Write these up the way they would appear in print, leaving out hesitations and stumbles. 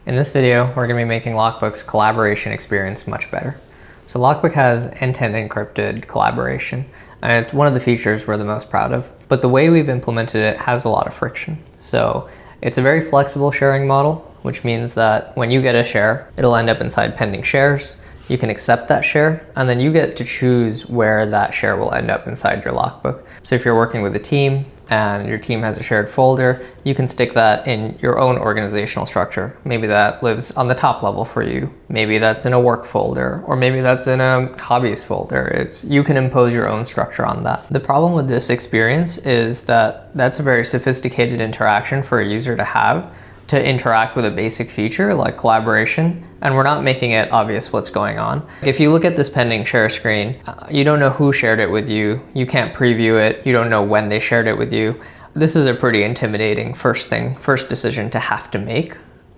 In this video, we're going to be making Lockbook's collaboration experience much better. So Lockbook has end-to-end encrypted collaboration, and it's one of the features we're the most proud of. But the way we've implemented it has a lot of friction. So it's a very flexible sharing model, which means that when you get a share, it'll end up inside pending shares. You can accept that share, and then you get to choose where that share will end up inside your Lockbook. So if you're working with a team and your team has a shared folder, you can stick that in your own organizational structure. Maybe that lives on the top level for you. Maybe that's in a work folder, or maybe that's in a hobbies folder. You can impose your own structure on that. The problem with this experience is that that's a very sophisticated interaction for a user to have to interact with a basic feature like collaboration, and we're not making it obvious what's going on. If you look at this pending share screen, you don't know who shared it with you, you can't preview it, you don't know when they shared it with you. This is a pretty intimidating first decision to have to make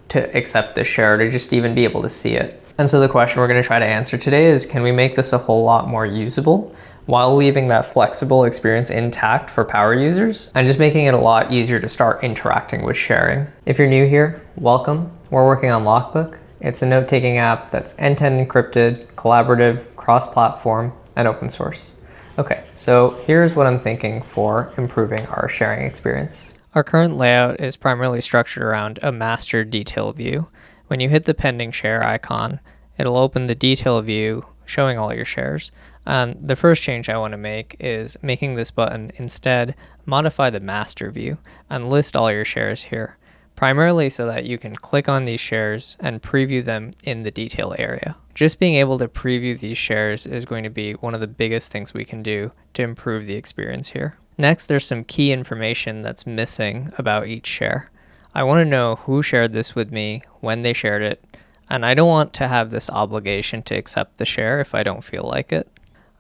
to accept this share, to just even be able to see it. And so the question we're going to try to answer today is, can we make this a whole lot more usable while leaving that flexible experience intact for power users and just making it a lot easier to start interacting with sharing? If you're new here, welcome. We're working on Lockbook. It's a note-taking app that's end-to-end encrypted, collaborative, cross-platform, and open source. Okay, so here's what I'm thinking for improving our sharing experience. Our current layout is primarily structured around a master detail view. When you hit the pending share icon, it'll open the detail view showing all your shares. And the first change I want to make is making this button instead modify the master view and list all your shares here, primarily so that you can click on these shares and preview them in the detail area. Just being able to preview these shares is going to be one of the biggest things we can do to improve the experience here. Next, there's some key information that's missing about each share. I want to know who shared this with me, when they shared it, and I don't want to have this obligation to accept the share if I don't feel like it.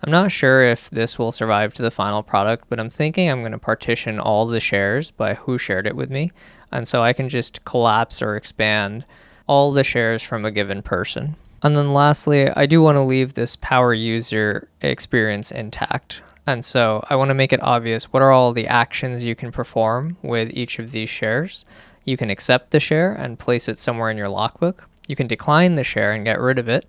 I'm not sure if this will survive to the final product, but I'm thinking I'm going to partition all the shares by who shared it with me, and so I can just collapse or expand all the shares from a given person. And then lastly, I do want to leave this power user experience intact. And so I want to make it obvious what are all the actions you can perform with each of these shares. You can accept the share and place it somewhere in your Lockbook. You can decline the share and get rid of it,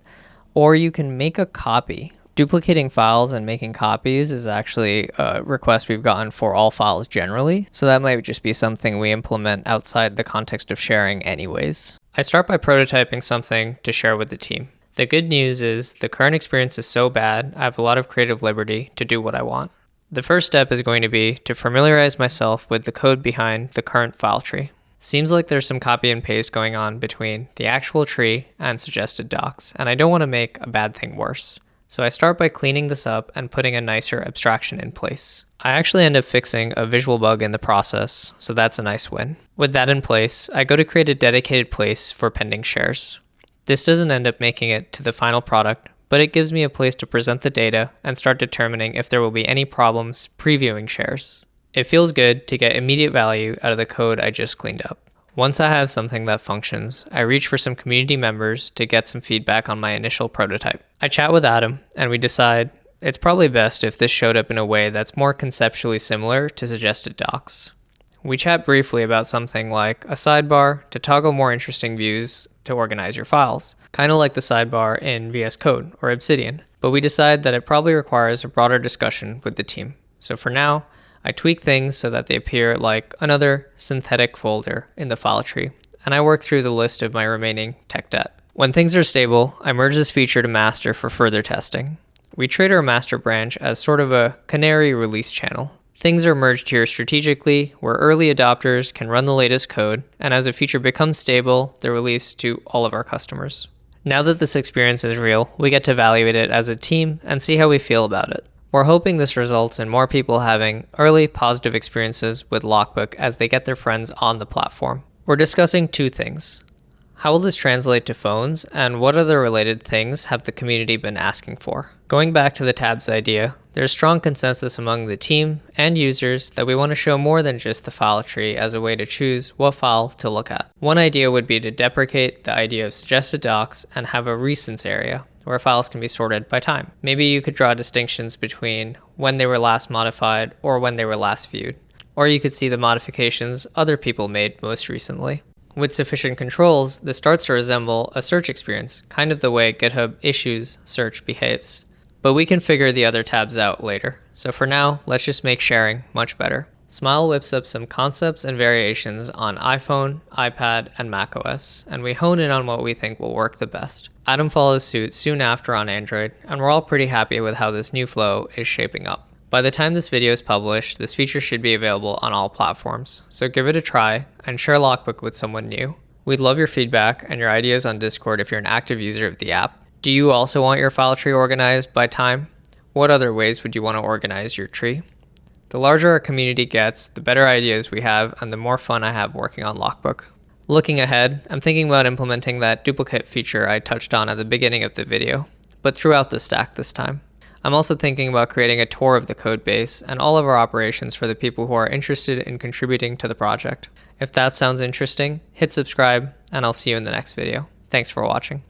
or you can make a copy. Duplicating files and making copies is actually a request we've gotten for all files generally, so that might just be something we implement outside the context of sharing anyways. I start by prototyping something to share with the team. The good news is the current experience is so bad, I have a lot of creative liberty to do what I want. The first step is going to be to familiarize myself with the code behind the current file tree. Seems like there's some copy and paste going on between the actual tree and suggested docs, and I don't want to make a bad thing worse. So I start by cleaning this up and putting a nicer abstraction in place. I actually end up fixing a visual bug in the process, so that's a nice win. With that in place, I go to create a dedicated place for pending shares. This doesn't end up making it to the final product, but it gives me a place to present the data and start determining if there will be any problems previewing shares. It feels good to get immediate value out of the code I just cleaned up. Once I have something that functions, I reach for some community members to get some feedback on my initial prototype. I chat with Adam, and we decide it's probably best if this showed up in a way that's more conceptually similar to suggested docs. We chat briefly about something like a sidebar to toggle more interesting views to organize your files, kind of like the sidebar in VS Code or Obsidian, but we decide that it probably requires a broader discussion with the team. So for now, I tweak things so that they appear like another synthetic folder in the file tree, and I work through the list of my remaining tech debt. When things are stable, I merge this feature to master for further testing. We treat our master branch as sort of a canary release channel. Things are merged here strategically, where early adopters can run the latest code, and as a feature becomes stable, they're released to all of our customers. Now that this experience is real, we get to evaluate it as a team and see how we feel about it. We're hoping this results in more people having early positive experiences with Lockbook as they get their friends on the platform. We're discussing two things. How will this translate to phones, and what other related things have the community been asking for? Going back to the tabs idea, there's strong consensus among the team and users that we want to show more than just the file tree as a way to choose what file to look at. One idea would be to deprecate the idea of suggested docs and have a recents area, where files can be sorted by time. Maybe you could draw distinctions between when they were last modified or when they were last viewed. Or you could see the modifications other people made most recently. With sufficient controls, this starts to resemble a search experience, kind of the way GitHub issues search behaves. But we can figure the other tabs out later. So for now, let's just make sharing much better. Smile whips up some concepts and variations on iPhone, iPad, and macOS, and we hone in on what we think will work the best. Adam follows suit soon after on Android, and we're all pretty happy with how this new flow is shaping up. By the time this video is published, this feature should be available on all platforms, so give it a try and share Lockbook with someone new. We'd love your feedback and your ideas on Discord if you're an active user of the app. Do you also want your file tree organized by time? What other ways would you want to organize your tree? The larger our community gets, the better ideas we have and the more fun I have working on Lockbook. Looking ahead, I'm thinking about implementing that duplicate feature I touched on at the beginning of the video, but throughout the stack this time. I'm also thinking about creating a tour of the code base and all of our operations for the people who are interested in contributing to the project. If that sounds interesting, hit subscribe and I'll see you in the next video. Thanks for watching.